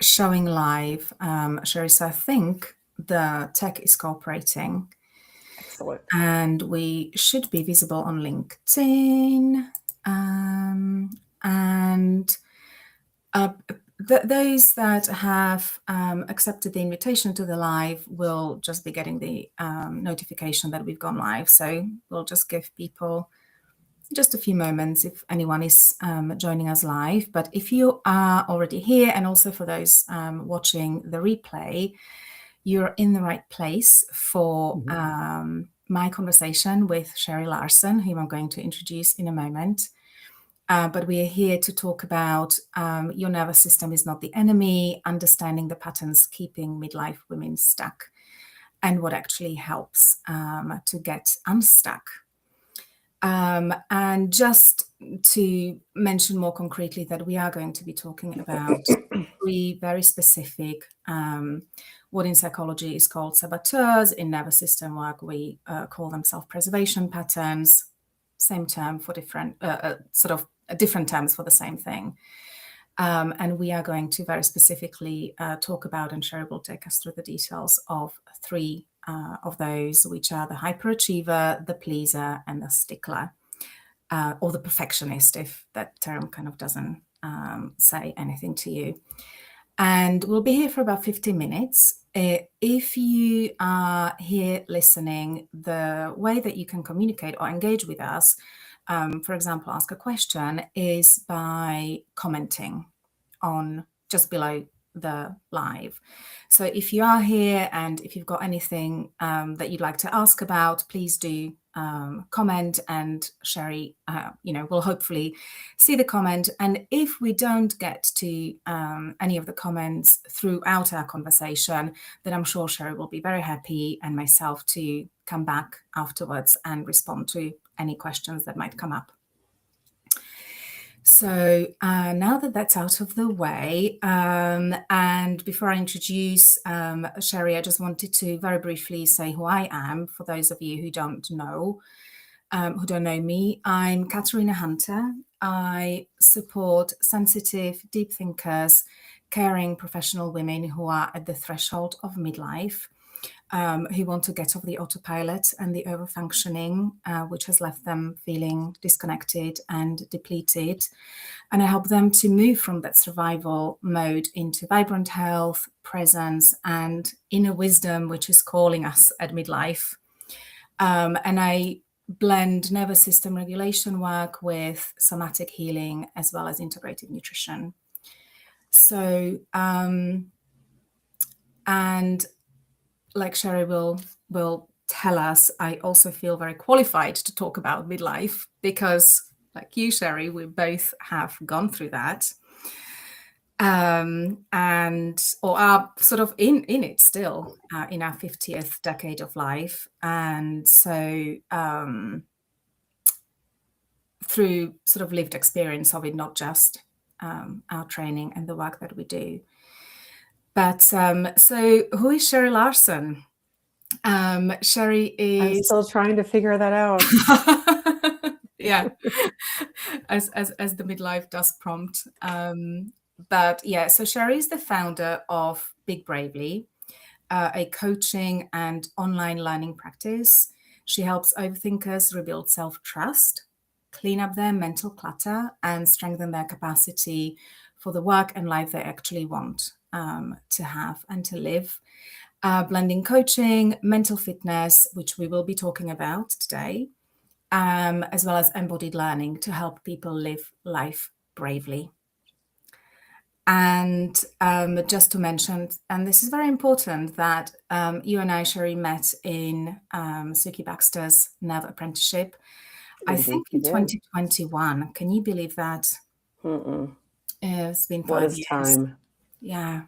showing live, Sheri. So I think the tech is cooperating. Excellent. And we should be visible on LinkedIn. And those that have accepted the invitation to the live will just be getting the notification that we've gone live. So we'll just give people just a few moments if anyone is joining us live. But if you are already here, and also for those watching the replay, you're in the right place for my conversation with Sheri Larson, whom I'm going to introduce in a moment. But we are here to talk about your nervous system is not the enemy, understanding the patterns keeping midlife women stuck, and what actually helps to get unstuck. And just to mention more concretely that we are going to be talking about three very specific, what in psychology is called saboteurs. In nervous system work, we call them self-preservation patterns. Same term for different, sort of different terms for the same thing. And we are going to very specifically talk about, and Sheri will take us through the details of three of those, which are the hyperachiever, the pleaser, and the stickler, or the perfectionist, if that term kind of doesn't say anything to you. And we'll be here for about 15 minutes. If you are here listening, the way that you can communicate or engage with us, for example, ask a question, is by commenting on just below the live. So if you are here and if you've got anything that you'd like to ask about, please do comment, and Sheri, will hopefully see the comment. And if we don't get to any of the comments throughout our conversation, then I'm sure Sheri will be very happy, and myself, to come back afterwards and respond to any questions that might come up. So now that that's out of the way, and before I introduce Sheri, I just wanted to very briefly say who I am for those of you who don't know me. I'm Katarina Hunter. I support sensitive, deep thinkers, caring professional women who are at the threshold of midlife, who want to get off the autopilot and the overfunctioning, which has left them feeling disconnected and depleted. And I help them to move from that survival mode into vibrant health, presence, and inner wisdom, which is calling us at midlife. And I blend nervous system regulation work with somatic healing, as well as integrative nutrition. So, and like Sheri will tell us, I also feel very qualified to talk about midlife because, like you, Sheri, we both have gone through that, and or are sort of in it still, in our 50th decade of life. And so through sort of lived experience of it, not just our training and the work that we do. But so who is Sheri Larson? Sheri is... I'm still trying to figure that out. Yeah, as the midlife does prompt. But yeah, so Sheri is the founder of Big Bravely, a coaching and online learning practice. She helps overthinkers rebuild self-trust, clean up their mental clutter, and strengthen their capacity for the work and life they actually want to have and to live. Blending coaching, mental fitness, which we will be talking about today, as well as embodied learning to help people live life bravely. And just to mention, and this is very important, that you and I, Sheri, met in Suki Baxter's Nerve Apprenticeship, I think in 2021. Can you believe that? It's been 5 years. Time. Yeah.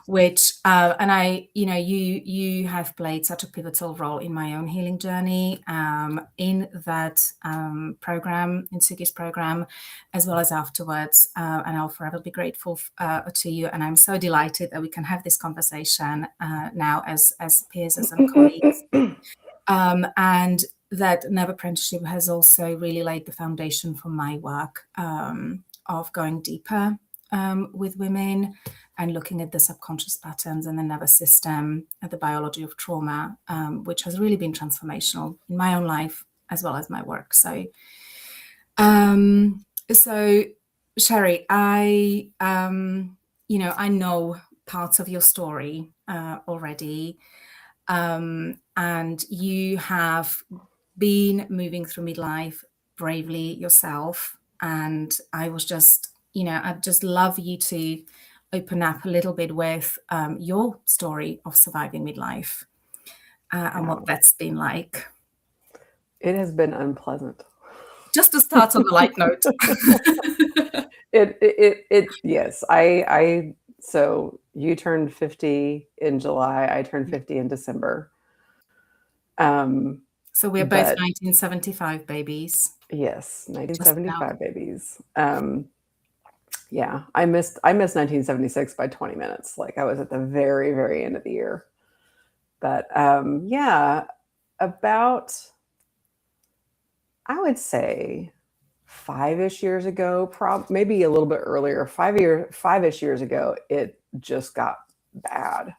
Which, and I, you have played such a pivotal role in my own healing journey, in that program, in Suki's program, as well as afterwards. And I'll forever be grateful to you. And I'm so delighted that we can have this conversation now as peers, as colleagues. And that Nerve Apprenticeship has also really laid the foundation for my work of going deeper with women, and looking at the subconscious patterns and the nervous system and the biology of trauma, which has really been transformational in my own life as well as my work. So, Sheri, I know parts of your story already, and you have been moving through midlife bravely yourself. And I was just, I'd just love you to open up a little bit with your story of surviving midlife and what that's been like. It has been unpleasant. Just to start on the light note. Yes. So you turned 50 in July. I turned 50 in December. So we're both 1975 babies. Yes, 1975 babies. Yeah, I missed 1976 by 20 minutes. Like I was at the very, very end of the year. But yeah, about, I would say 5-ish years ago, maybe a little bit earlier, 5-ish years ago, it just got bad.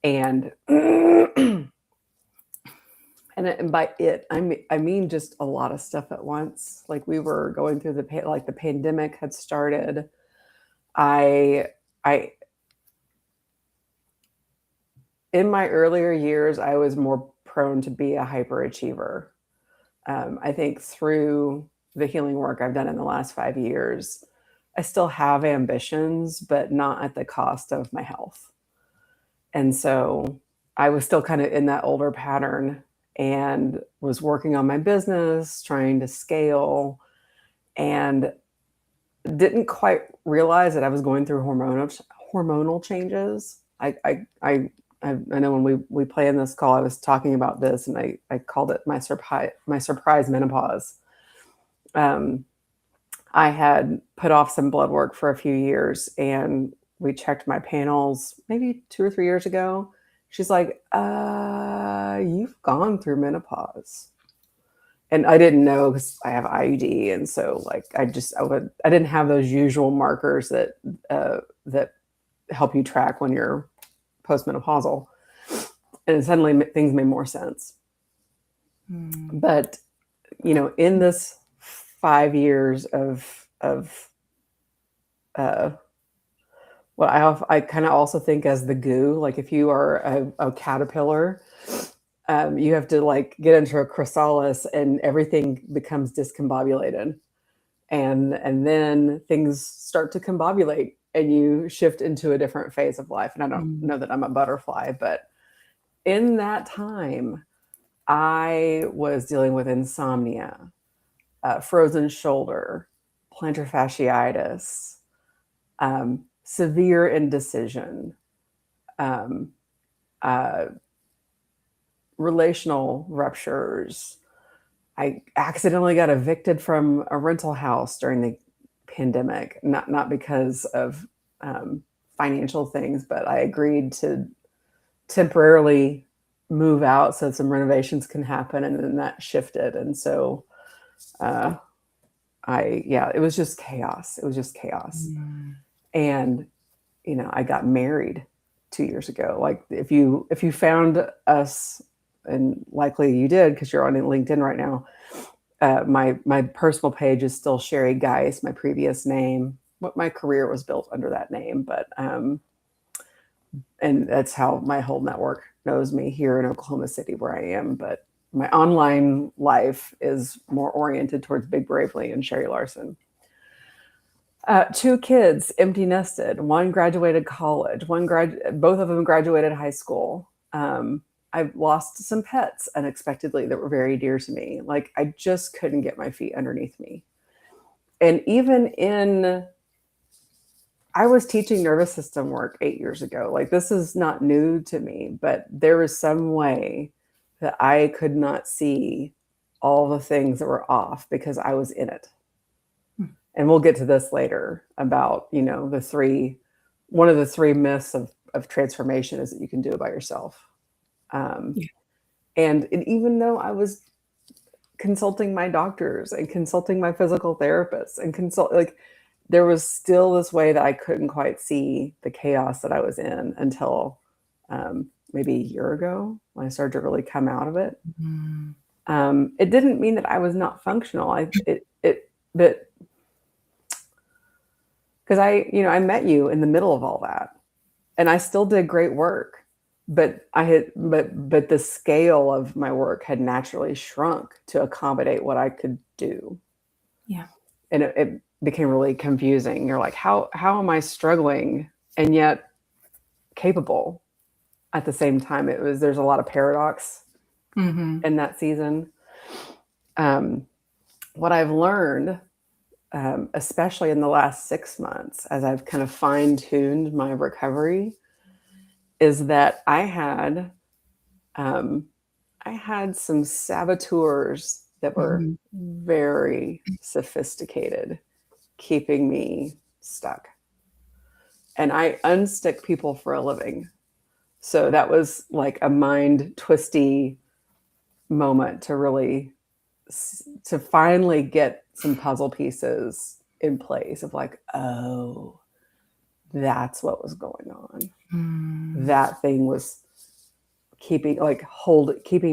And and by it, I mean just a lot of stuff at once. Like we were going through the pandemic had started. I in my earlier years, I was more prone to be a hyperachiever. I think through the healing work I've done in the last 5 years, I still have ambitions, but not at the cost of my health. And so I was still kind of in that older pattern and was working on my business, trying to scale, and didn't quite realize that I was going through hormonal changes. I know when we planned this call, I was talking about this, and I called it my surprise menopause. I had put off some blood work for a few years, and we checked my panels maybe 2 or 3 years ago. She's like, you've gone through menopause. And I didn't know because I have IUD. And so like, I didn't have those usual markers that help you track when you're postmenopausal. And suddenly things made more sense. But, in this 5 years of what I kind of also think as the goo, like if you are a caterpillar, you have to like get into a chrysalis and everything becomes discombobulated. And then things start to combobulate and you shift into a different phase of life. And I don't know that I'm a butterfly, but in that time, I was dealing with insomnia, frozen shoulder, plantar fasciitis, severe indecision, relational ruptures. I accidentally got evicted from a rental house during the pandemic, not because of financial things, but I agreed to temporarily move out so some renovations can happen, and then that shifted. And so it was just chaos. It was just chaos. And I got married 2 years ago. Like if you found us, and likely you did because you're on LinkedIn right now, my personal page is still Sheri Geis, my previous name. What my career was built under that name, but and that's how my whole network knows me here in Oklahoma City, where I am. But my online life is more oriented towards Big Bravely and Sheri Larson. 2 kids, empty nested. One graduated college. Both of them graduated high school. I've lost some pets unexpectedly that were very dear to me. Like I just couldn't get my feet underneath me. And I was teaching nervous system work 8 years ago. Like this is not new to me, but there was some way that I could not see all the things that were off because I was in it. And we'll get to this later about, one of the 3 myths of transformation is that you can do it by yourself. And even though I was consulting my doctors and consulting my physical therapists and there was still this way that I couldn't quite see the chaos that I was in until maybe a year ago when I started to really come out of it. Mm. It didn't mean that I was not functional. But because I met you in the middle of all that, and I still did great work, but but the scale of my work had naturally shrunk to accommodate what I could do. Yeah. And it became really confusing. You're like, how am I struggling and yet capable at the same time? There's a lot of paradox in that season. What I've learned, especially in the last 6 months, as I've kind of fine-tuned my recovery, is that I had some saboteurs that were very sophisticated, keeping me stuck. And I unstick people for a living. So that was like a mind twisty moment to finally get some puzzle pieces in place of like, oh, that's what was going on. That thing was keeping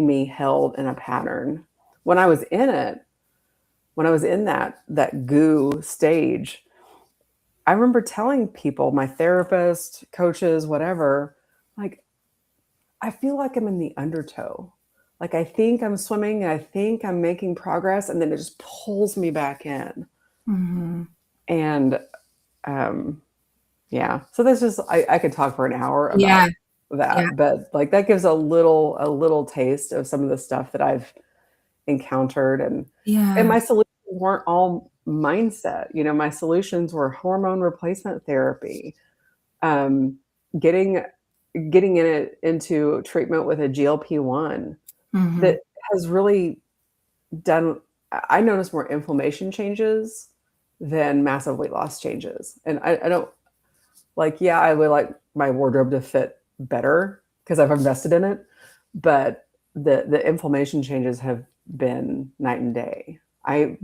me held in a pattern. When I was in that goo stage, I remember telling people, my therapist, coaches, whatever, like, I feel like I'm in the undertow. Like, I think I'm swimming and I think I'm making progress, and then it just pulls me back in. And yeah, so this is, I could talk for an hour about that, but like that gives a little taste of some of the stuff that I've encountered, and my solutions weren't all mindset. My solutions were hormone replacement therapy, getting into treatment with a GLP-1 that has really done. I noticed more inflammation changes than massive weight loss changes, and I don't like. Yeah, I would like my wardrobe to fit better because I've invested in it, but the inflammation changes have been night and day. I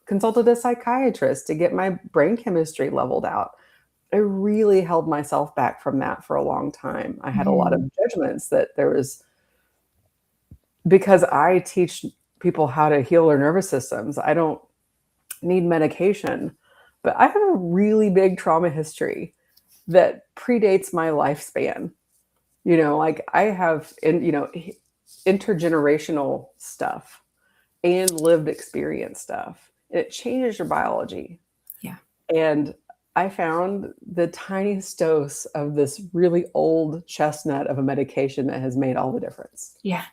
consulted a psychiatrist to get my brain chemistry leveled out. I really held myself back from that for a long time. I had a lot of judgments that there was, because I teach people how to heal their nervous systems. I don't need medication, but I have a really big trauma history that predates my lifespan. Like I have intergenerational stuff and lived experience stuff. And it changes your biology. Yeah. And I found the tiniest dose of this really old chestnut of a medication that has made all the difference. Yeah.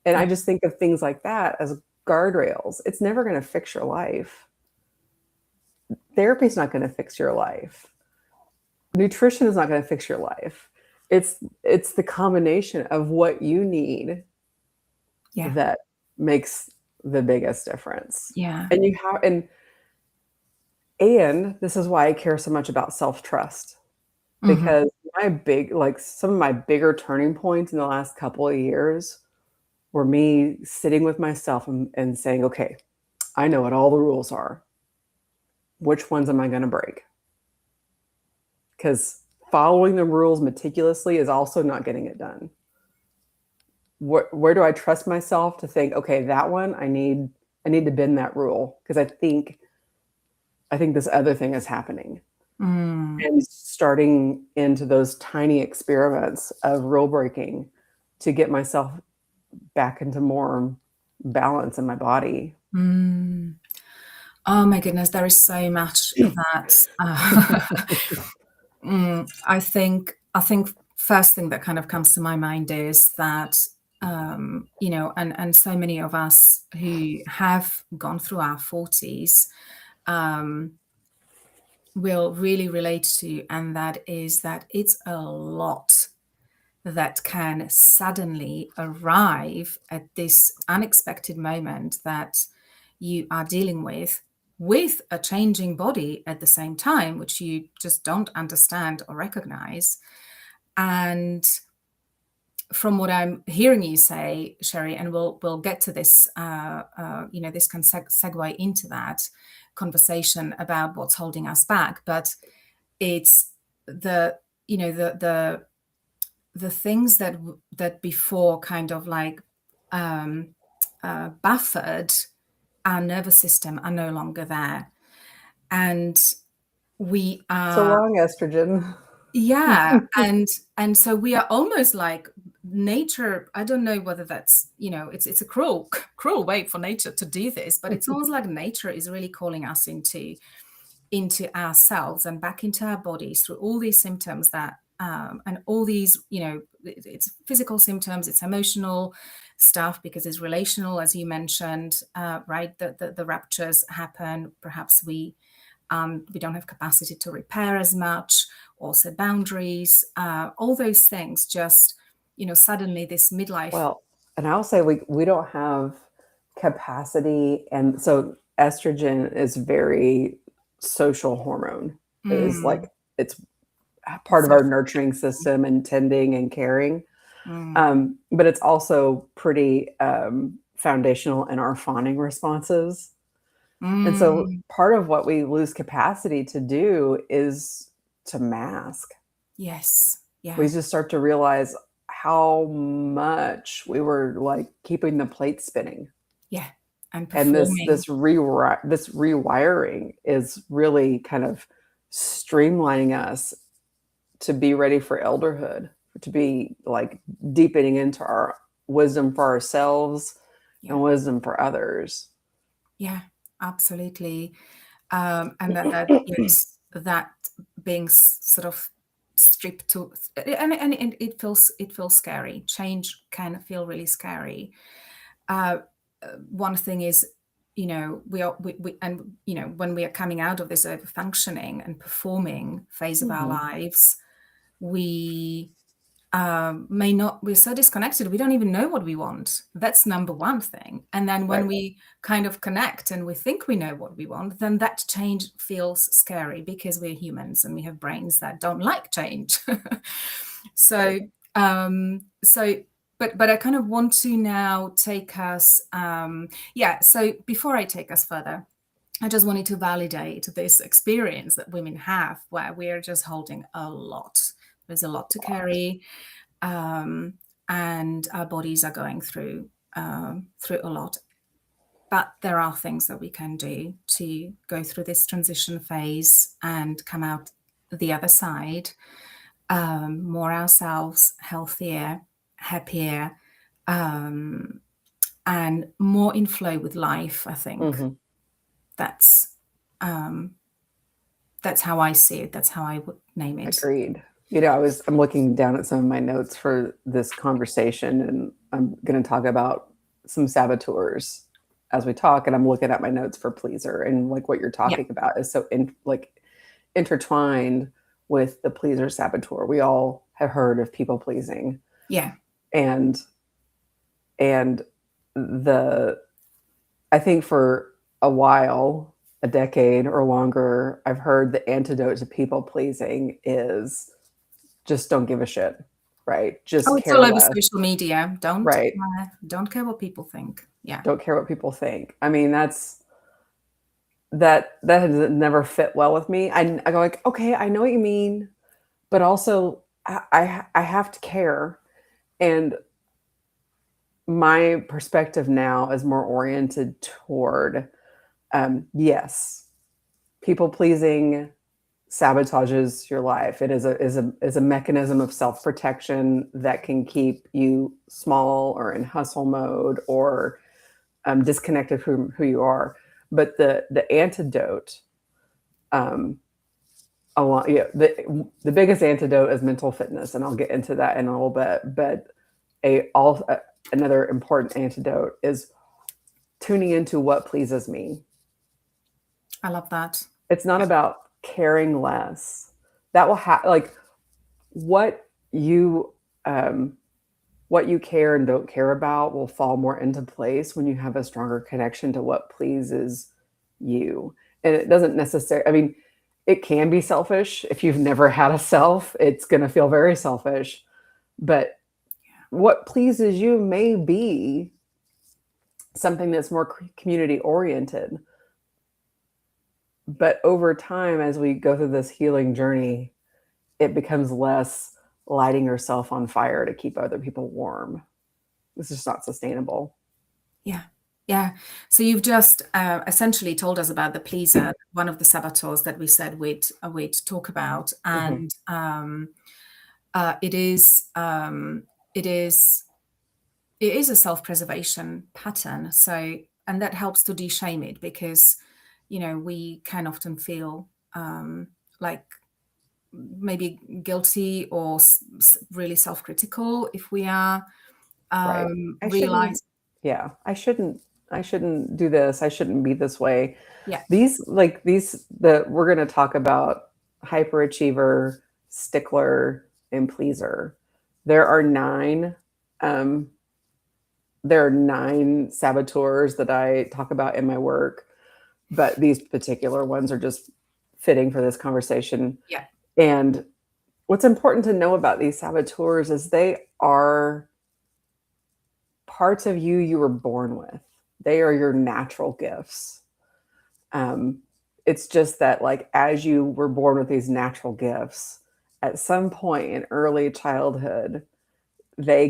And I just think of things like that as guardrails. It's never going to fix your life. Therapy is not going to fix your life. Nutrition is not going to fix your life. It's the combination of what you need that makes the biggest difference. Yeah. And and this is why I care so much about self-trust, because some of my bigger turning points in the last couple of years were me sitting with myself and saying, okay, I know what all the rules are. Which ones am I going to break? Because following the rules meticulously is also not getting it done. Where do I trust myself to think, okay, that one I need to bend that rule because I think this other thing is happening. And starting into those tiny experiments of rule breaking to get myself back into more balance in my body. Oh my goodness, there is so much that I think first thing that kind of comes to my mind is that and so many of us who have gone through our 40s will really relate to, and that is that it's a lot that can suddenly arrive at this unexpected moment that you are dealing with a changing body at the same time, which you just don't understand or recognize. And from what I'm hearing you say, Sheri, and we'll get to this, this can segue into that conversation about what's holding us back. But it's the the things that before kind of like buffered our nervous system are no longer there, and we So are. long, estrogen. Yeah, and so we are almost like nature. I don't know whether that's, it's a cruel way for nature to do this, but it's almost like nature is really calling us into ourselves and back into our bodies through all these symptoms that and all these, it's physical symptoms, it's emotional stuff because it's relational, as you mentioned, right? The ruptures happen. Perhaps we don't have capacity to repair as much, or set boundaries, all those things. Just, suddenly this midlife. Well, and I'll say we don't have capacity, and so estrogen is very social hormone. It is like it's part of our nurturing system and tending and caring. But it's also pretty foundational in our fawning responses. And so part of what we lose capacity to do is to mask. Yes. Yeah. We just start to realize how much we were like keeping the plate spinning. Yeah. And this performing. this rewiring is really kind of streamlining us to be ready for elderhood, to be like deepening into our wisdom for ourselves and wisdom for others. Yeah, absolutely. And that yes, that being sort of stripped to, and it feels scary. Change can feel really scary. One thing is, we and when we are coming out of this over functioning and performing phase of our lives, we we're so disconnected, we don't even know what we want. That's number one thing. And then when we kind of connect and we think we know what we want, then that change feels scary because we're humans and we have brains that don't like change. So but I kind of want to now take us so before I take us further, I just wanted to validate this experience that women have where we're just holding a lot. There's a lot to carry, and our bodies are going through a lot. But there are things that we can do to go through this transition phase and come out the other side more ourselves, healthier, happier, and more in flow with life. I think that's how I see it. That's how I would name it. Agreed. I'm looking down at some of my notes for this conversation, and I'm going to talk about some saboteurs as we talk. And I'm looking at my notes for pleaser, and like what you're talking about is so intertwined with the pleaser saboteur. We all have heard of people pleasing. Yeah. And I think for a while, a decade or longer, I've heard the antidote to people pleasing is just don't give a shit, right? Just it's all over social media. Don't care what people think. Yeah. Don't care what people think. I mean, that has never fit well with me. I go like, okay, I know what you mean, but also I have to care. And my perspective now is more oriented toward, yes, people pleasing sabotages your life. It is a mechanism of self-protection that can keep you small or in hustle mode or disconnected from who you are. But the antidote, the biggest antidote is mental fitness, and I'll get into that in a little bit. But another important antidote is tuning into what pleases me. I love that. It's not about caring less. That will what you care and don't care about will fall more into place when you have a stronger connection to what pleases you. And it doesn't necessarily, I mean, it can be selfish. If you've never had a self, it's going to feel very selfish. But what pleases you may be something that's more community oriented. But over time, as we go through this healing journey, it becomes less lighting yourself on fire to keep other people warm. This is not sustainable. Yeah. Yeah. So you've just essentially told us about the pleaser, one of the saboteurs that we said we'd talk about, Mm-hmm. and it is it is it is a self-preservation pattern. So, and that helps to de-shame it, because we can often feel like maybe guilty or really self-critical if we are Right. I shouldn't, realize. yeah, I shouldn't do this. I shouldn't be this way. Yeah. We're going to talk about hyperachiever, stickler, and pleaser. There are nine, um, there are nine saboteurs that I talk about in my work, but these particular ones are just fitting for this conversation. Yeah. And what's important to know about these saboteurs is they are parts of you were born with. They are your natural gifts. Um, it's just that, like, as you were born with these natural gifts, at some point in early childhood, they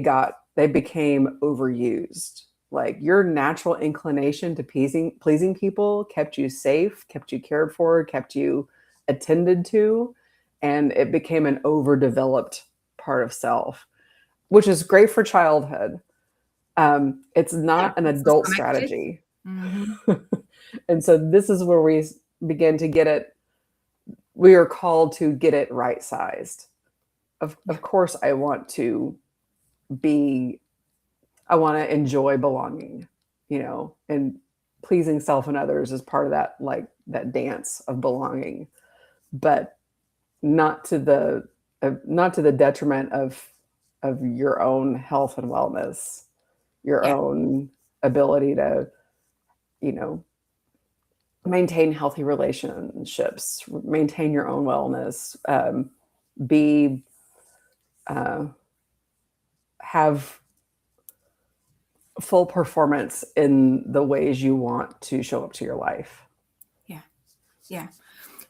became overused. Like, your natural inclination to pleasing people kept you safe, kept you cared for, kept you attended to, and it became an overdeveloped part of self, which is great for childhood. It's Yeah. not an It's adult connected. strategy. Hmm. And so this is where we begin to get it. We are called to get it right sized. Yeah. Of course, be, I want to enjoy belonging, and pleasing self and others is part of that, like that dance of belonging, but not to the detriment of your own health and wellness, your Yeah. own ability to, you know, maintain healthy relationships, maintain your own wellness, be uh, have full performance in the ways you want to show up to your life. Yeah. Yeah.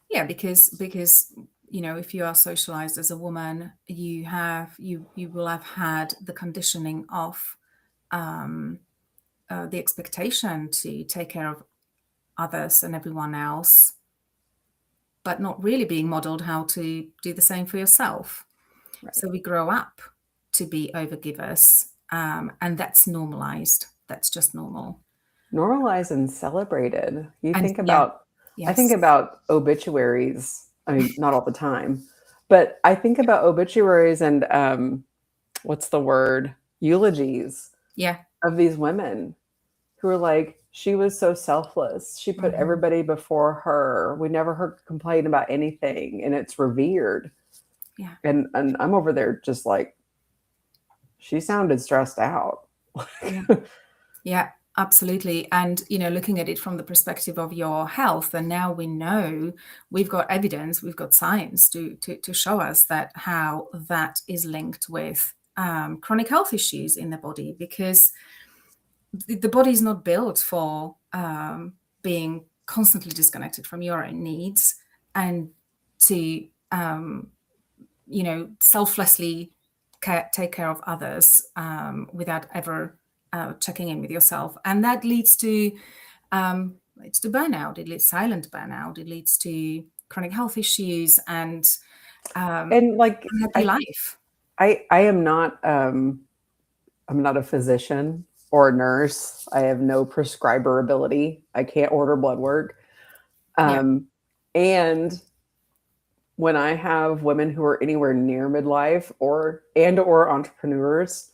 Yeah. Because if you are socialized as a woman, you will have had the conditioning of um, the expectation to take care of others and everyone else, but not really being modeled how to do the same for yourself. Right. So we grow up to be overgivers, and that's normalized. That's just normal. Normalized and celebrated. And yeah, I think yes, about obituaries. I mean, not all the time, but I think about obituaries and what's the word? Eulogies yeah, of these women who are like, she was so selfless. She put hmm, everybody before her. We never heard her complain about anything, and it's revered. yeah, And I'm over there just like, she sounded stressed out. yeah, yeah, absolutely. And looking at it from the perspective of your health, and now we know, we've got evidence, we've got science to show us that how that is linked with chronic health issues in the body, because the body is not built for being constantly disconnected from your own needs, and to selflessly take care of others without ever checking in with yourself, and that leads to burnout. It leads silent burnout. It leads to chronic health issues and And like, unhappy life. I am not I'm not a physician or a nurse. I have no prescriber ability. I can't order blood work. Yeah. Um, and when I have women who are anywhere near midlife or entrepreneurs,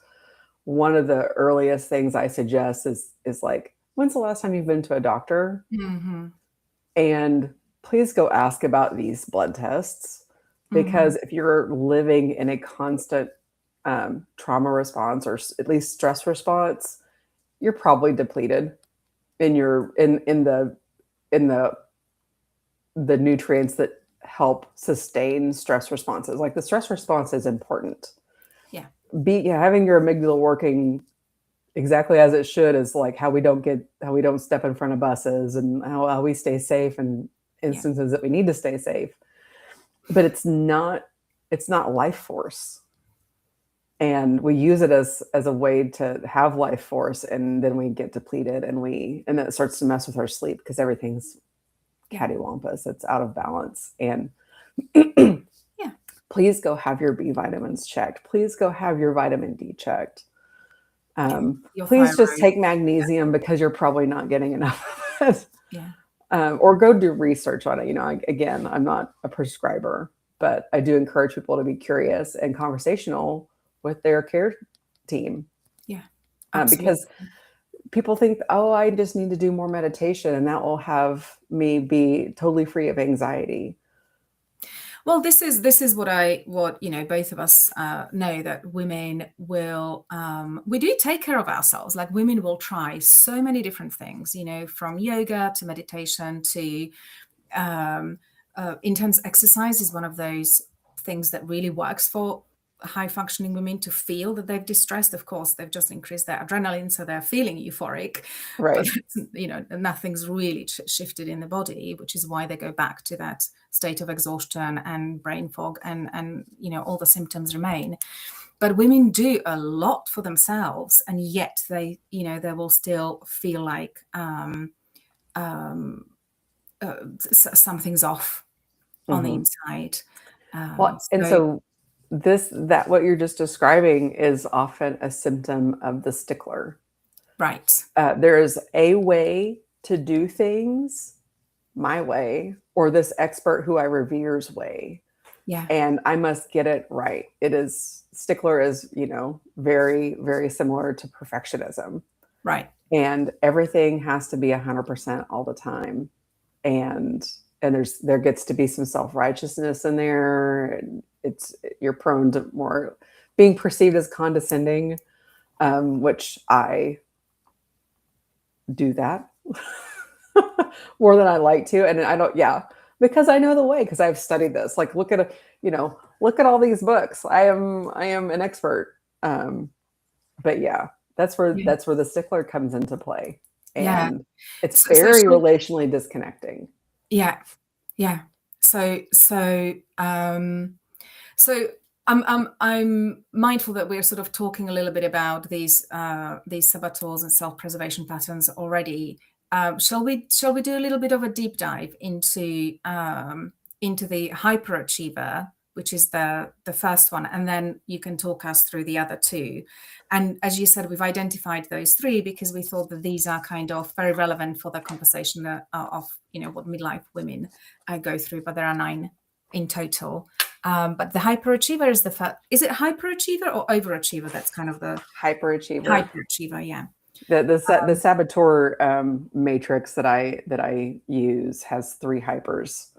one of the earliest things I suggest is like, when's the last time you've been to a doctor? Hmm. And please go ask about these blood tests, Hmm. because if you're living in a constant trauma response, or at least stress response, you're probably depleted in your in the nutrients that help sustain stress responses. Like, the stress response is important. Yeah. having your amygdala working exactly as it should is like how we don't step in front of buses, and how we stay safe in Yeah. instances that we need to stay safe. But it's not life force. And we use it as a way to have life force, and then we get depleted, and then it starts to mess with our sleep because everything's cattywampus. It's out of balance. And Yeah. please go have your B vitamins checked. Please go have your vitamin D checked. Your Please just thyroid. take magnesium because you're probably not getting enough of it. Yeah. Or go do research on it. Again, I'm not a prescriber, but I do encourage people to be curious and conversational with their care team. Yeah. Absolutely. Because people think, oh, I just need to do more meditation and that will have me be totally free of anxiety. Well, this is what both of us know, that women will we do take care of ourselves. Like, women will try so many different things, from yoga to meditation to intense exercise is one of those things that really works for high functioning women to feel that they've distressed. Of course, they've just increased their adrenaline, so they're feeling euphoric, right? But nothing's really shifted in the body, which is why they go back to that state of exhaustion and brain fog, and all the symptoms remain. But women do a lot for themselves, and yet they will still feel like something's off on the inside. So what you're just describing is often a symptom of the stickler. Right. There is a way to do things my way, or this expert who I revere's way. Yeah. And I must get it right. Stickler is, very, very similar to perfectionism. Right. And everything has to be 100% all the time. And there gets to be some self-righteousness in there. And you're prone to more being perceived as condescending, which I do that more than I like to. And I don't, because I know the way, because I've studied this. Like, look at all these books. I am an expert. But that's where the stickler comes into play. And it's very relationally disconnecting. Yeah. Yeah. So I'm mindful that we're sort of talking a little bit about these saboteurs and self-preservation patterns already. Shall we do a little bit of a deep dive into the hyperachiever, which is the first one, and then you can talk us through the other two. And as you said, we've identified those three because we thought that these are kind of very relevant for the conversation of what midlife women go through, but there are 9 in total. But the hyperachiever is the first. Is it hyperachiever or overachiever? That's kind of the hyperachiever. Hyperachiever, yeah. The saboteur matrix that I use has 3 hypers.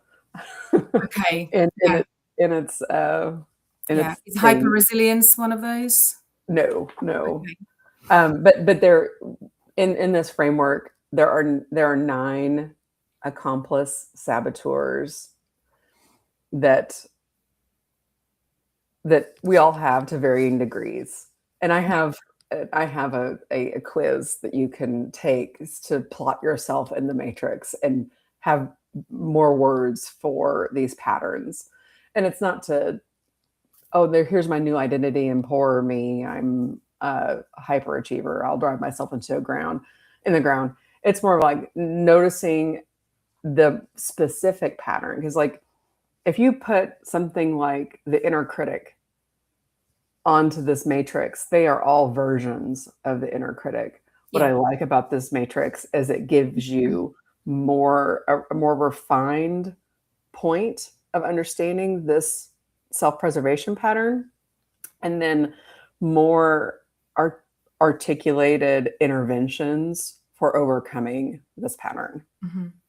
Okay. Is hyper resilience one of those? No. Okay. But there, in this framework, there are 9 accomplice saboteurs that we all have to varying degrees. And I have a quiz that you can take to plot yourself in the matrix and have more words for these patterns. And it's not to, here's my new identity and poor me, I'm a hyperachiever, I'll drive myself in the ground. It's more like noticing the specific pattern. Because, like, if you put something like the inner critic onto this matrix, they are all versions of the inner critic. What I like about this matrix is it gives you a more refined point of understanding this self-preservation pattern, and then more articulated interventions for overcoming this pattern,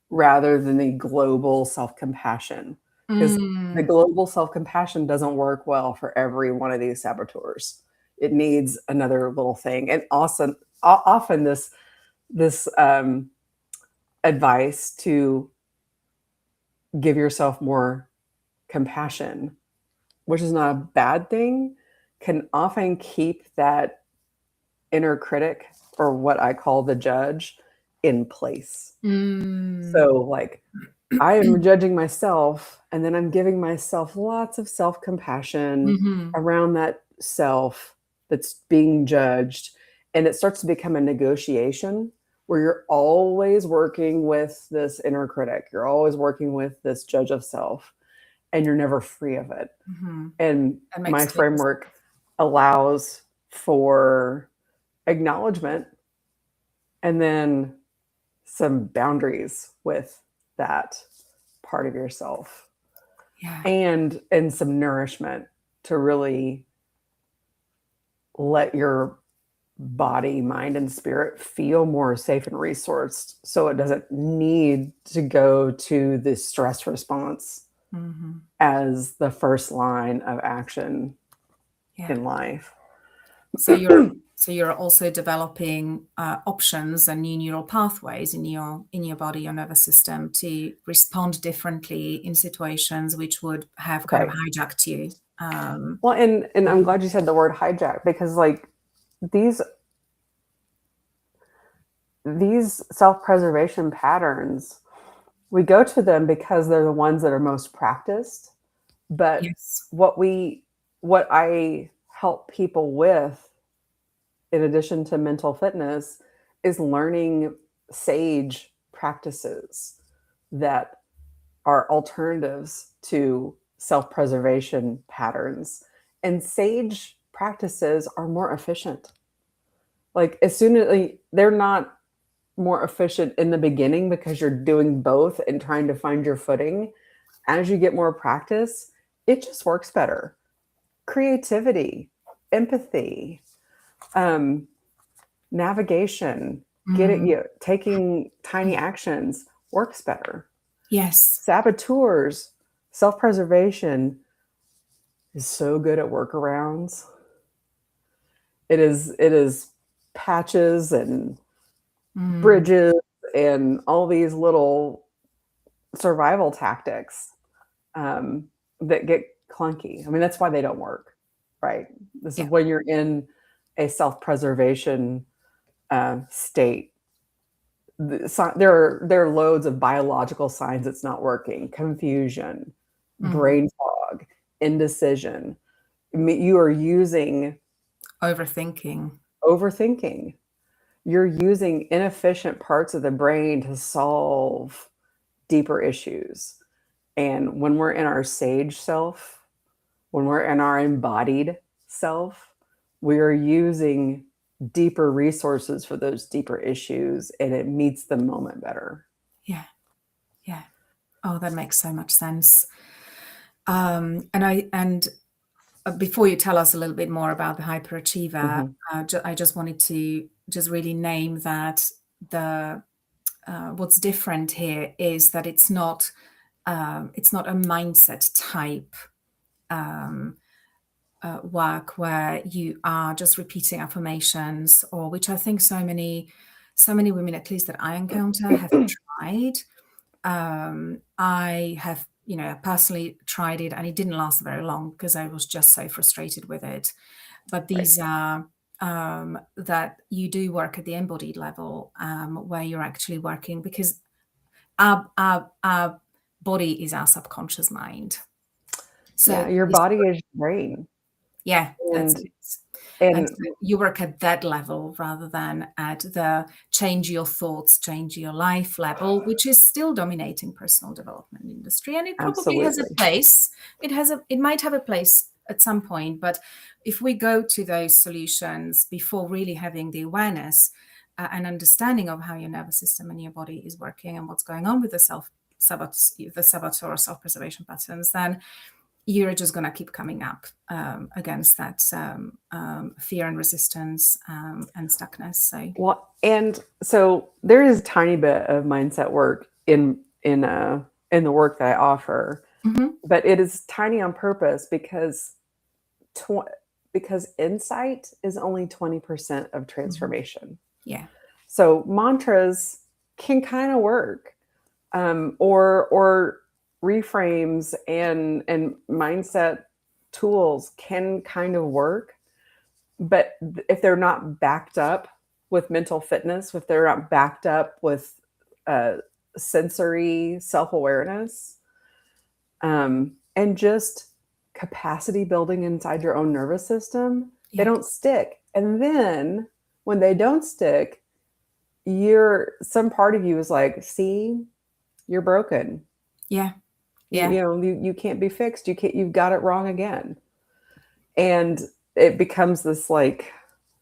rather than the global self-compassion. Because the global self-compassion doesn't work well for every one of these saboteurs. It needs another little thing. And also, often this advice to give yourself more compassion, which is not a bad thing, can often keep that inner critic, or what I call the judge, in place. Mm. So like I am judging myself, and then I'm giving myself lots of self-compassion Mhm. around that self that's being judged. And it starts to become a negotiation where you're always working with this inner critic. You're always working with this judge of self, and you're never free of it. Mhm. And That my makes total sense. framework allows for acknowledgement and then some boundaries with that part of yourself, Yeah. and some nourishment to really let your body, mind, and spirit feel more safe and resourced, so it doesn't need to go to the stress response Mhm. as the first line of action Yeah. in life. So you're also developing options and new neural pathways in your body, your nervous system, to respond differently in situations which would have kind of Okay. hijacked you. Well, and I'm glad you said the word hijack, because like these these self-preservation patterns, we go to them because they're the ones that are most practiced. But Yes. what I help people with, in addition to mental fitness, is learning sage practices that are alternatives to self-preservation patterns. And sage practices are more efficient. Like as soon as they're not more efficient in the beginning because you're doing both and trying to find your footing. As you get more practice, it just works better. Creativity, empathy, um, navigation, Mm. taking tiny actions works better. Yes. Saboteurs, self-preservation is so good at workarounds. It is patches and Mm. bridges and all these little survival tactics that get clunky. I mean, that's why they don't work, right? This is Yeah. when you're in a self-preservation state. There are loads of biological signs it's not working: confusion, Mm. brain fog, indecision. You are using Overthinking. overthinking. You're using inefficient parts of the brain to solve deeper issues. And when we're in our sage self, when we're in our embodied self, we are using deeper resources for those deeper issues, and it meets the moment better. Yeah. Yeah. Oh, that makes so much sense. And before you tell us a little bit more about the hyperachiever, Mhm. I just wanted to just really name that the what's different here is that it's not a mindset type um, work where you are just repeating affirmations, or which I think so many women, at least that I encounter, have tried. I have, personally tried it, and it didn't last very long because I was just so frustrated with it. But Right. these are that you do work at the embodied level, where you're actually working, because our body is our subconscious mind. Yeah, So your this, body is your brain. yeah, that's And it. And and so you work at that level rather than at the change your thoughts, change your life level, which is still dominating personal development industry. And it probably has a absolutely. place. It might have a place at some point. But if we go to those solutions before really having the awareness and understanding of how your nervous system and your body is working and what's going on with the saboteur or self-preservation patterns, then you're just going to keep coming up against that fear and resistance and stuckness. So, Well, and so there is a tiny bit of mindset work in the work that I offer, mhm, but it is tiny on purpose tw- because insight is only 20% of mhm, transformation. yeah, So mantras can kind of work, or reframes and mindset tools can kind of work, but if they're not backed up with mental fitness, if they're not backed up with sensory self-awareness, and just capacity building inside your own nervous system, they Yeah. don't stick. And then when they don't stick, some part of you is like, see, you're broken. Yeah. You, Yeah. you know, you can't be fixed. You've got it wrong again. And it becomes this like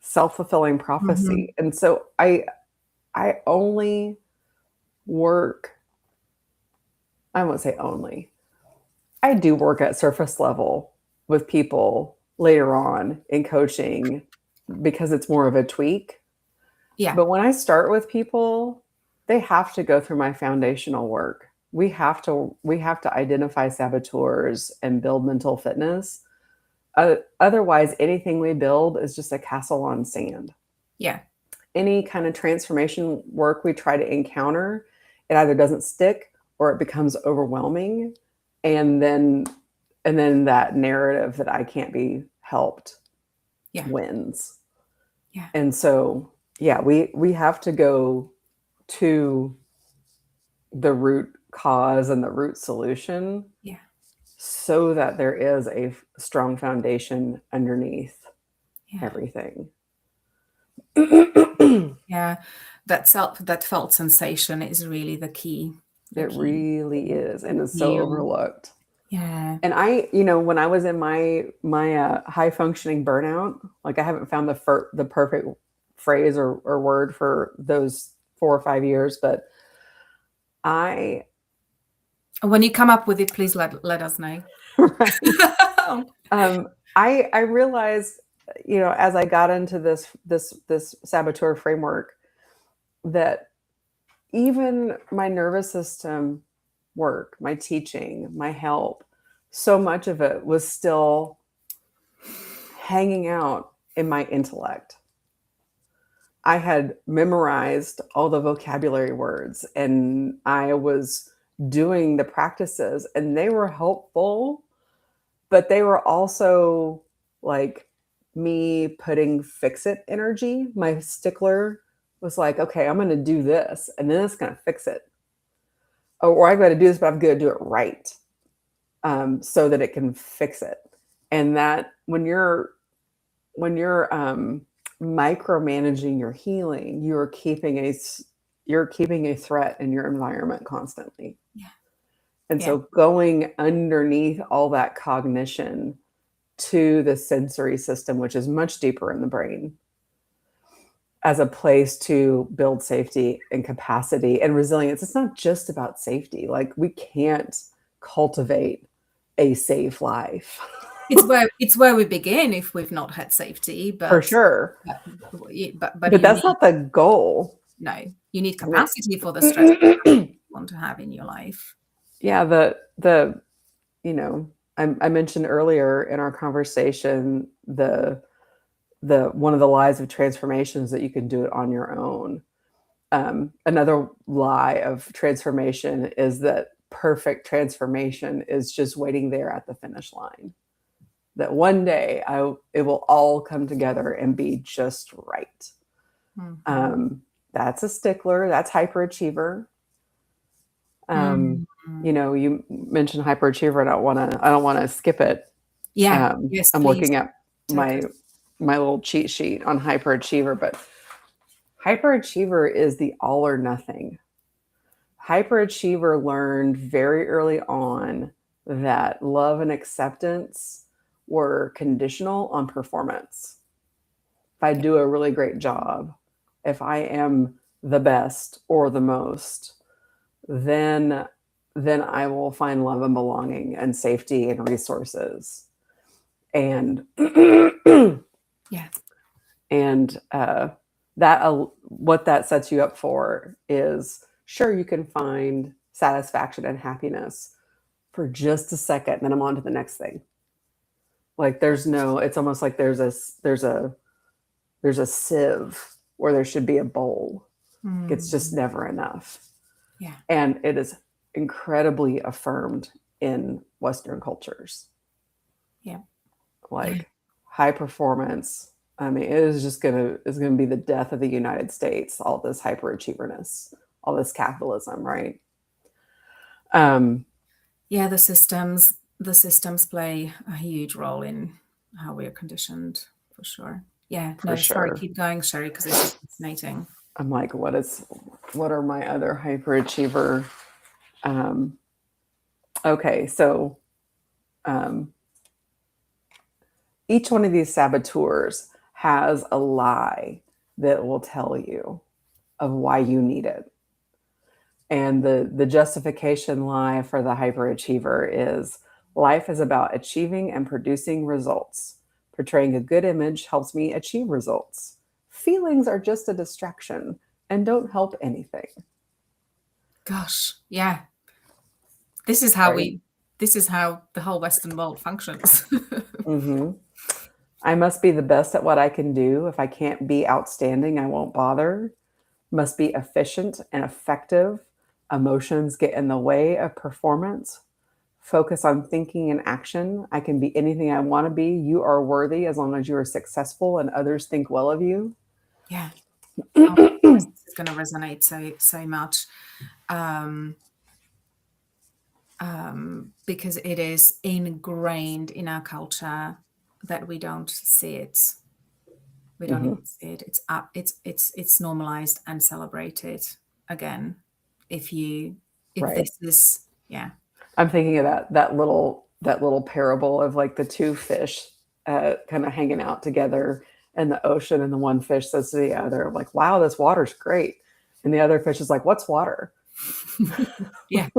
self-fulfilling Hmm. prophecy. And so I only work, I won't say only, I do work at surface level with people later on in coaching because it's more of a tweak. Yeah. But when I start with people, they have to go through my foundational work. We have to identify saboteurs and build mental fitness. Otherwise, anything we build is just a castle on sand. Yeah. Any kind of transformation work we try to encounter, it either doesn't stick or it becomes overwhelming, and then that narrative that I can't be helped Yeah. wins. Yeah. And so, yeah, we have to go to the root cause and the root solution Yeah. so that there is a strong foundation underneath Yeah. everything. Yeah. That felt sensation is really the key. The It key. really is, and it's so Feel. overlooked. Yeah. And when I was in my high functioning burnout, like I haven't found the perfect phrase or word for those 4 or 5 years, but I When you come up with it, please let us know. right. I realized, as I got into this saboteur framework, that even my nervous system work, my teaching, my help, so much of it was still hanging out in my intellect. I had memorized all the vocabulary words and I was doing the practices and they were helpful, but they were also like me putting fix it energy. My stickler was like, okay, I'm going to do this and then it's going to fix it. Or I've got to do this, but I'm going to do it right, so that it can fix it. And that when you're micromanaging your healing, you're keeping a threat in your environment constantly. Yeah. And Yeah. so going underneath all that cognition to the sensory system, which is much deeper in the brain, as a place to build safety and capacity and resilience. It's not just about safety. Like we can't cultivate a safe life. It's where we begin if we've not had safety, For but sure. but But you that's need not the goal. you need I mean, capacity for the stress you want to have in your life. yeah, the you know, I mentioned earlier in our conversation the one of the lies of transformation is that you can do it on your own. Another lie of transformation is that perfect transformation is just waiting there at the finish line. That one day it will all come together and be just right. Mhm. That's a stickler. That's hyperachiever. Mhm. You mentioned hyperachiever. I don't want to skip it. Yeah. Yes, I'm please looking at take my us. my little cheat sheet on hyperachiever, but hyperachiever is the all or nothing. Hyperachiever learned very early on that love and acceptance were conditional on performance. If I Yeah. do a really great job, if I am the best or the most, then I will find love and belonging and safety and resources. And Yeah. and that what that sets you up for is, sure, you can find satisfaction and happiness for just a second, then I'm on to the next thing. Like it's almost like there's a sieve where there should be a bowl. It's just Mm. never enough. Yeah. And it is incredibly affirmed in Western cultures. Yeah. Yeah. like high performance. I mean, it's gonna be the death of the United States, all this hyperachieverness, all this capitalism, right? Um, Yeah, the systems play a huge role in how we are conditioned, for sure. Yeah, for no, sorry, sure. keep going, Sheri, because this is fascinating. I'm like, what are my other hyperachiever? Um, okay, so um, each one of these saboteurs has a lie that will tell you of why you need it. And the justification lie for the hyperachiever is life is about achieving and producing results. Portraying a good image helps me achieve results. Feelings are just a distraction and don't help anything, Gosh, yeah. This is how right? we this is how the whole Western world functions. Hmm. I must be the best at what I can do. If I can't be outstanding, I won't bother. Must be efficient and effective. Emotions get in the way of performance. Focus on thinking and action. I can be anything I want to be. You are worthy as long as you are successful and others think well of you. Yeah. Oh, this is going to resonate so much. Um, because it is ingrained in our culture that we don't see it. We don't Hmm. even see it. It's up. It's normalized and celebrated again. If you if Right. this is yeah I'm thinking of that little parable of like the two fish kind of hanging out together in the ocean, and the one fish says to the other, like, "Wow, this water's great," and the other fish is like, "What's water?" yeah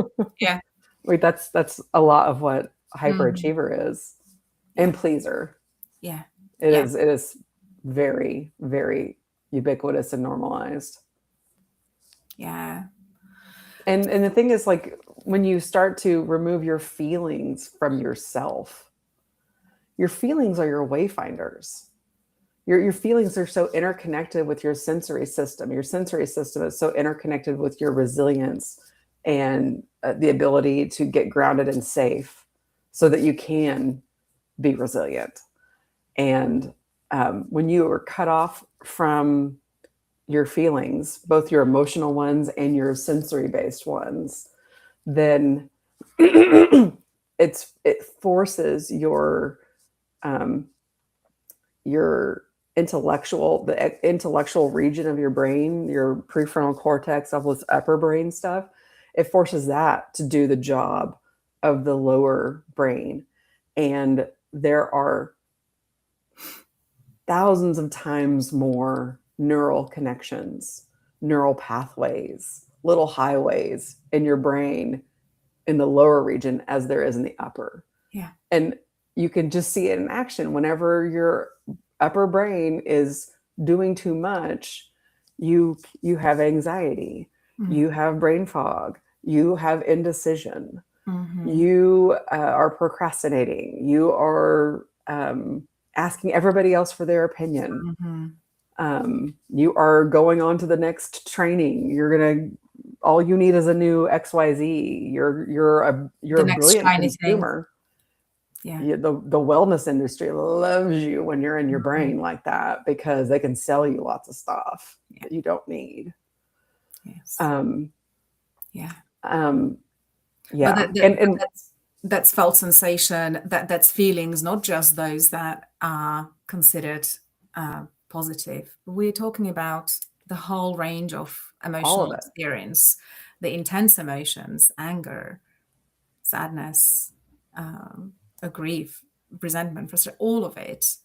yeah Wait, that's a lot of what mhm, hyperachiever is, and yeah pleaser. yeah It yeah is. It is very, very ubiquitous and normalized. yeah And the thing is, like, when you start to remove your feelings from yourself, your feelings are your wayfinders. Your feelings are so interconnected with your sensory system. Your sensory system is so interconnected with your resilience and the ability to get grounded and safe so that you can be resilient. And when you are cut off from your feelings, both your emotional ones and your sensory based ones, then it forces um, your the intellectual region of your brain, your prefrontal cortex, of this upper brain stuff. It forces that to do the job of the lower brain, and there are thousands of times more neural connections, neural pathways, little highways in your brain in the lower region as there is in the upper. yeah And you can just see it in action whenever your upper brain is doing too much. You have anxiety, mm, you have brain fog, you have indecision, mhm, you are procrastinating, you are asking everybody else for their opinion, mhm. you are going on to the next training. You're gonna all you need is a new XYZ. You're The a next brilliant shiny thing. consumer. Yeah. The wellness industry loves you when you're in your Mhm. brain like that because they can sell you lots of stuff Yeah. that you don't need. Yes. Um, Yeah. um, But yeah, and that's felt sensation. That's feelings, not just those that are considered positive. We're talking about the whole range of all emotional of it. experience, the intense emotions, anger, sadness, a grief, resentment, frustration, all of it.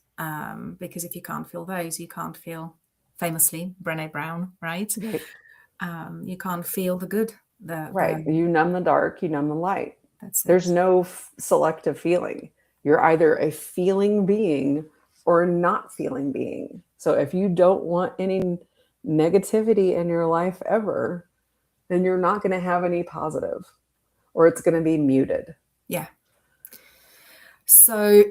Because if you can't feel those, you can't feel, famously, Brené Brown, right? Right, You can't feel the good. right. You numb the dark, you numb the light. That's There's it. no selective feeling. You're either a feeling being or a not feeling being. So if you don't want any negativity in your life ever, then you're not going to have any positive, or it's going to be muted. Yeah. So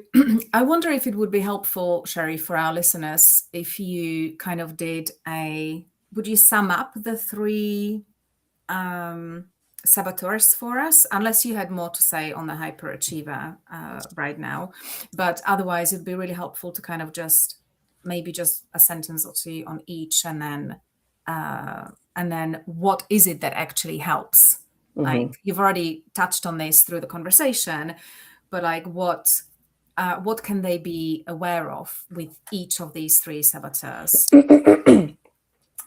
I wonder if it would be helpful, Sheri, for our listeners, if you would you sum up the three um, saboteurs for us, unless you had more to say on the hyperachiever right now. But otherwise, it'd be really helpful to kind of just maybe just a sentence or two on each, and then what is it that actually helps? Like you've already touched on this through the conversation, but like what can they be aware of with each of these three saboteurs?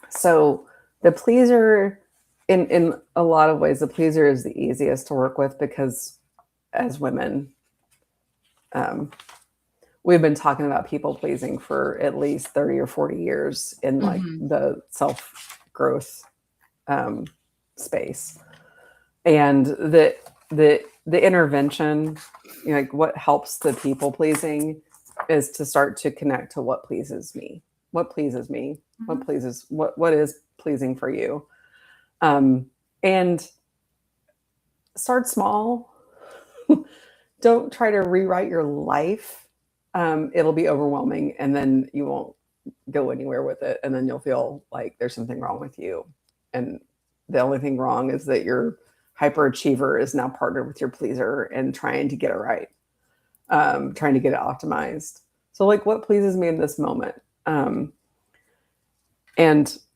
So the pleaser, in a lot of ways, the pleaser is the easiest to work with because as women, we've been talking about people pleasing for at least 30 or 40 years in like the self growth space. And the intervention, like what helps the people pleasing is to start to connect to what pleases me. What pleases me? What is pleasing for you? And start small. Don't try to rewrite your life. It'll be overwhelming, and then you won't go anywhere with it, and then you'll feel like there's something wrong with you. And the only thing wrong is that your hyperachiever is now partnered with your pleaser and trying to get it right, trying to get it optimized. So, like, what pleases me in this moment?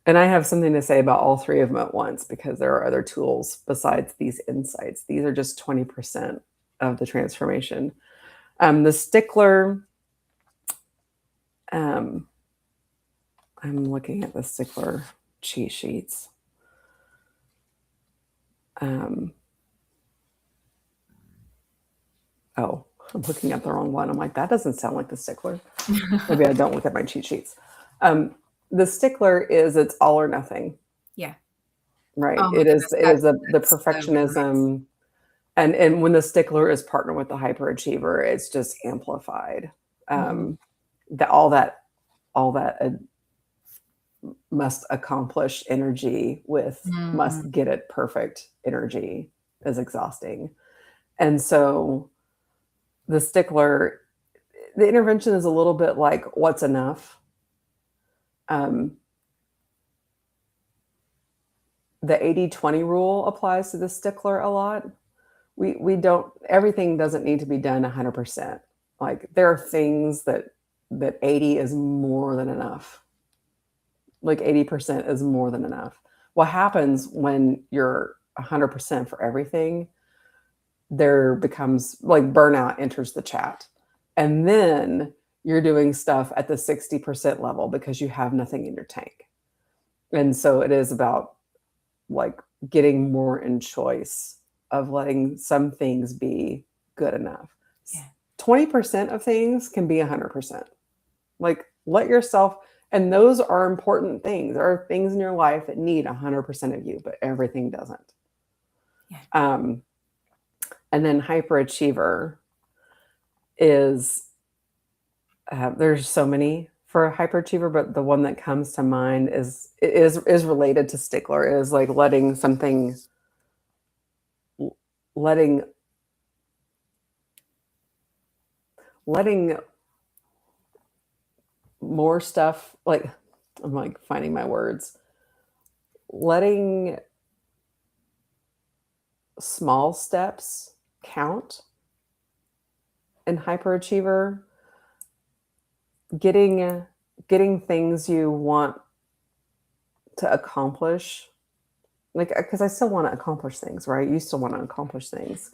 And I have something to say about all three of them at once because there are other tools besides these insights. These are just 20% of the transformation. The Stickler, I'm looking at the Stickler cheat sheets. Oh, I'm looking at the wrong one. I'm like, that doesn't sound like the Stickler. Maybe I don't look at my cheat sheets. The Stickler is it's all or nothing. Yeah. Right. Oh It is the so perfectionism. And when the Stickler is partnered with the hyperachiever, it's just amplified. All that must accomplish energy with must get it perfect energy is exhausting. And so the Stickler, the intervention is a little bit like what's enough. The 80-20 rule applies to the Stickler a lot. We don't, everything doesn't need to be done 100%. Like there are things that 80 is more than enough. Like 80% is more than enough. What happens when you're 100% for everything? There becomes like burnout enters the chat. And then you're doing stuff at the 60% level because you have nothing in your tank. And so it is about like getting more in choice of letting some things be good enough. Yeah. 20% of things can be 100%. Like let yourself, and those are important things. There are things in your life that need 100% of you, but everything doesn't. Yeah. And then hyperachiever is, there's so many for a hyperachiever, but the one that comes to mind is related to Stickler. It is like letting more stuff, like I'm like finding my words, letting small steps count in hyperachiever, getting things you want to accomplish, like because I still want to accomplish things, right? You still want to accomplish things.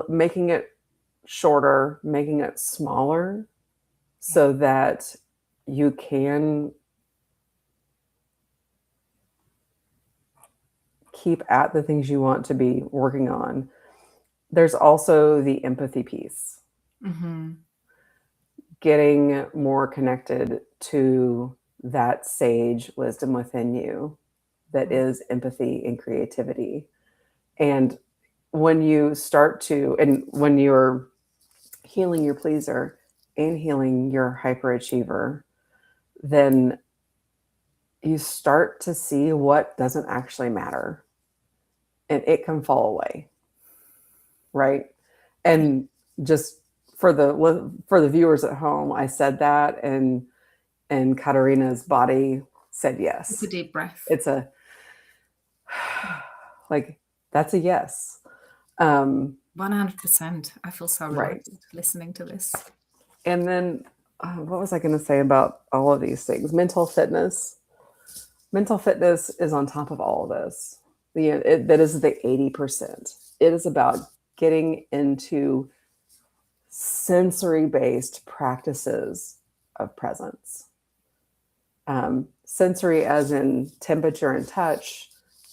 Making it shorter, making it smaller, so that you can keep at the things you want to be working on. There's also the empathy piece. Getting more connected to that sage wisdom within you that is empathy and creativity. And when you start to, and when you're healing your pleaser and healing your hyperachiever, then you start to see what doesn't actually matter and it can fall away. Right. And just for the viewers at home, I said that and Katarina's body said yes. It's a deep breath. It's a like That's a yes. 100%. I feel so Right. relaxed listening to this. And then what was I going to say about all of these things? Mental fitness. Mental fitness is on top of all of this. That is the 80%. It is about getting into sensory-based practices of presence. Sensory as in temperature and touch,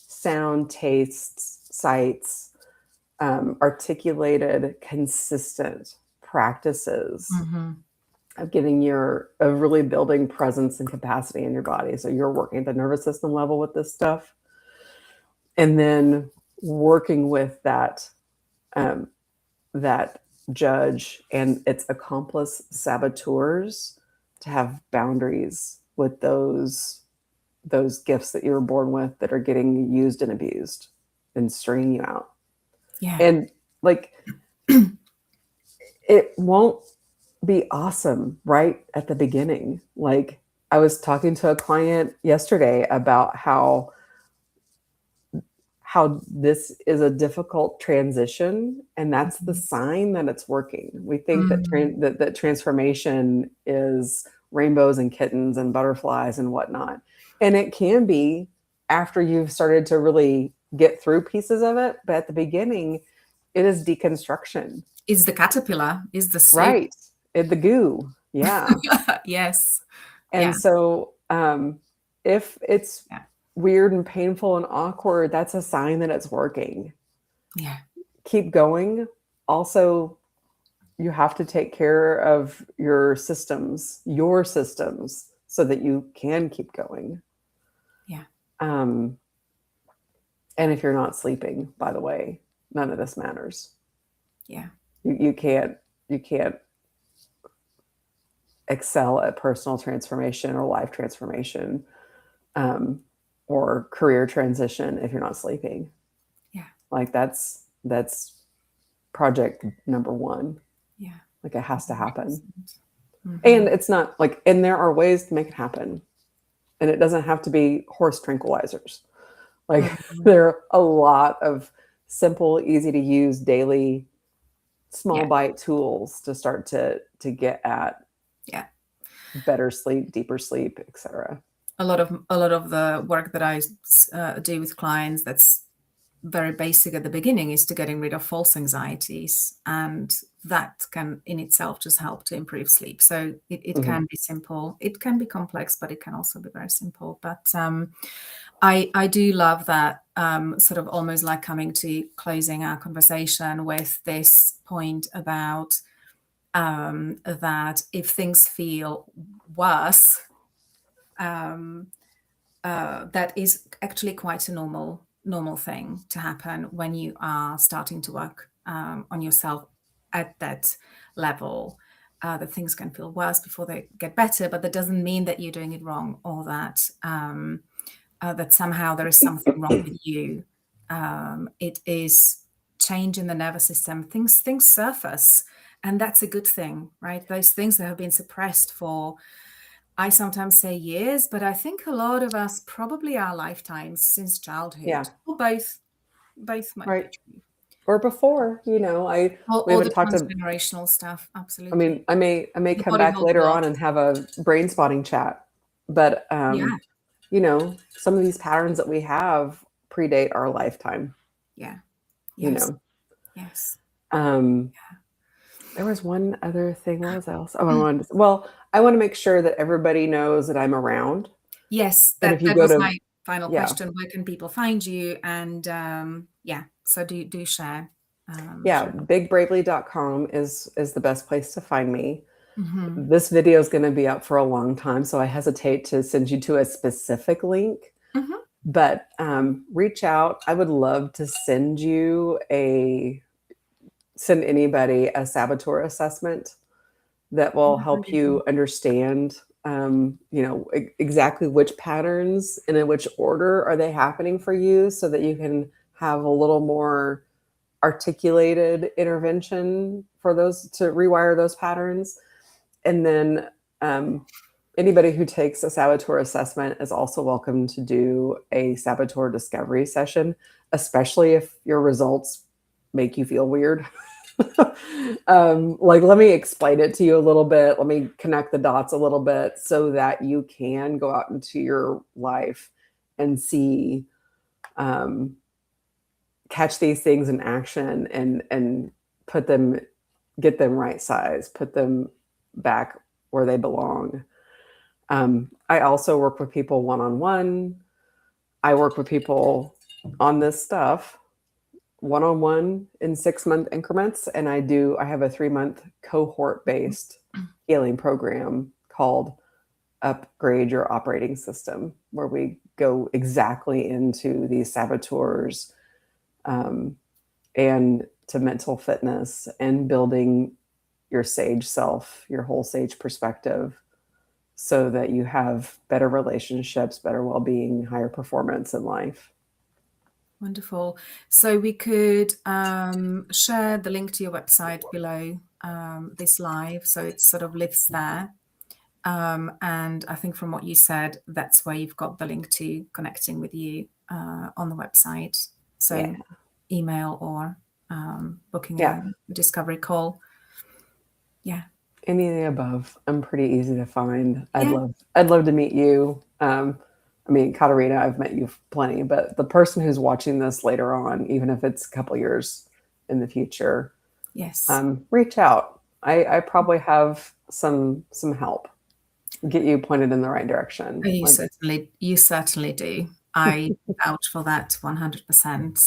sound, tastes, sights, articulated, consistent practices of of really building presence and capacity in your body. So you're working at the nervous system level with this stuff, and then working with that that judge and its accomplice saboteurs to have boundaries with those gifts that you were born with that are getting used and abused and stringing you out. Yeah. And like it won't be awesome right at the beginning. Like I was talking to a client yesterday about how this is a difficult transition, and that's the sign that it's working. We think that transformation is rainbows and kittens and butterflies and whatnot, and it can be after you've started to really get through pieces of it. But at the beginning, it is deconstruction. Is the caterpillar, is the soup. Right. The goo. Yeah. Yes. And so if it's weird and painful and awkward, that's a sign that it's working. Yeah. Keep going. Also, you have to take care of your systems, so that you can keep going. Yeah. And if you're not sleeping, by the way, none of this matters. Yeah. You can't excel at personal transformation or life transformation or career transition if you're not sleeping. Yeah. Like that's project number one. Yeah. Like it has to happen. Mm-hmm. And it's not like, and there are ways to make it happen. And it doesn't have to be horse tranquilizers. Like there are a lot of simple, easy to use daily small bite tools to start to get at better sleep, deeper sleep, etc. A lot of the work that I do with clients that's very basic at the beginning is to getting rid of false anxieties, and that can in itself just help to improve sleep. So it can be simple, it can be complex, but it can also be very simple. But I do love that sort of almost like coming to closing our conversation with this point about that if things feel worse, that is actually quite a normal thing to happen when you are starting to work on yourself at that level. That things can feel worse before they get better, but that doesn't mean that you're doing it wrong, or that that somehow there is something wrong with you. It is change in the nervous system. Things surface, and that's a good thing, right? Those things that have been suppressed for, I sometimes say years, but I think a lot of us probably our lifetimes since childhood, or both might be true. Or before, we Or haven't the talked to transgenerational stuff. Absolutely. I mean, I may come back later on and have a brain spotting chat, but some of these patterns that we have predate our lifetime. Yeah. Yes. Yes. There was one other thing. What was else? Oh, I want to make sure that everybody knows that I'm around. Yes, that was my final question. Where can people find you? And so do share. Bigbravely.com is the best place to find me. This video is going to be up for a long time, so I hesitate to send you to a specific link. But reach out. I would love to send anybody a saboteur assessment that will help you understand exactly which patterns and in which order are they happening for you, so that you can have a little more articulated intervention for those, to rewire those patterns. And then anybody who takes a saboteur assessment is also welcome to do a saboteur discovery session. especially if your results make you feel weird. Like, let me explain it to you a little bit. Let me connect the dots a little bit so that you can go out into your life and see, um, catch these things in action and put them, get them right size, put them back where they belong. I also work with people one-on-one. I work with people on this stuff one-on-one in 6-month increments. And I have a 3-month cohort based healing program called Upgrade Your Operating System, where we go exactly into these saboteurs, and to mental fitness and building your sage self, your whole sage perspective, so that you have better relationships, better well-being, higher performance in life. Wonderful. So we could share the link to your website below this live, so it sort of lives there. And I think from what you said, that's where you've got the link to connecting with you on the website. So Yeah. email or booking Yeah. a discovery call. Yeah. Any of the above. I'm pretty easy to find. Yeah. I'd love to meet you. I mean, Katarina, I've met you plenty, but the person who's watching this later on, even if it's a couple years in the future, Yes. reach out. I probably have some help, get you pointed in the right direction. Oh, you certainly do. I vouch for that 100%.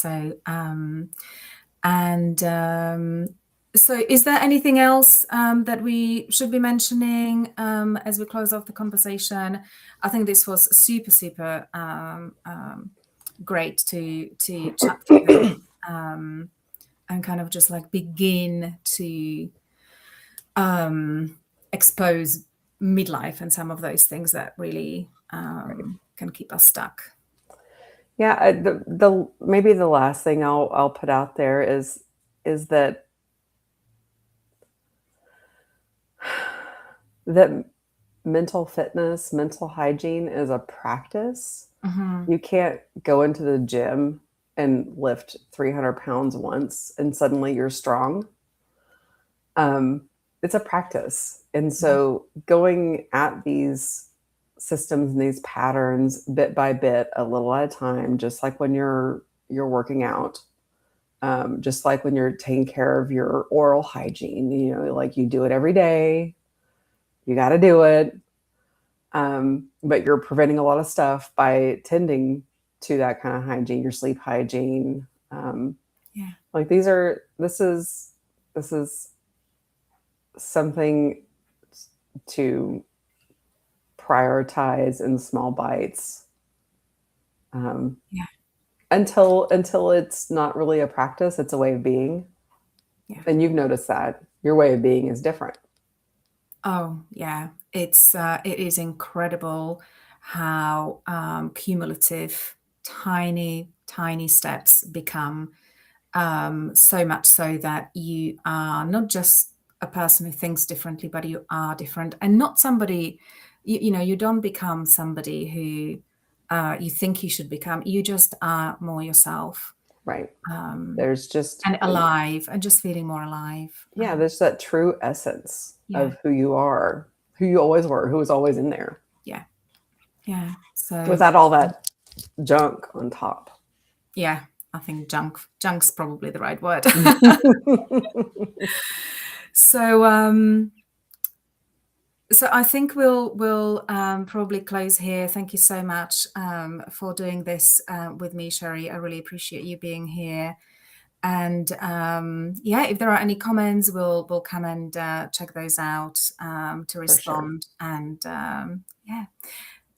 So is there anything else that we should be mentioning as we close off the conversation? I think this was super great to chat through and kind of just like begin to expose midlife and some of those things that really can keep us stuck. Yeah, the maybe the last thing I'll put out there is that that mental fitness, mental hygiene is a practice. Mm-hmm. You can't go into the gym and lift 300 pounds once and suddenly you're strong. It's a practice. And so going at these systems and these patterns bit by bit, a little at a time, just like when you're working out, just like when you're taking care of your oral hygiene, like you do it every day, you got to do it. But you're preventing a lot of stuff by tending to that kind of hygiene, your sleep hygiene. Like this is something to prioritize in small bites. Until it's not really a practice, it's a way of being. Yeah. And you've noticed that your way of being is different. Oh, yeah. It is incredible how cumulative, tiny steps become, so much so that you are not just a person who thinks differently, but you are different and not somebody, you don't become somebody who you think you should become. You just are more yourself. Right. There's just and alive and just feeling more alive. There's that true essence Yeah. of who you are, who you always were, who was always in there. Yeah. So without all that junk on top. Yeah, I think junk's probably the right word. So I think we'll probably close here. Thank you so much for doing this with me, Sheri. I really appreciate you being here. And if there are any comments, we'll come and check those out to respond. Sure. And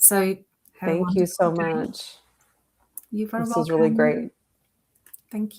so thank you so much. You're very welcome. This was really great. Thank you.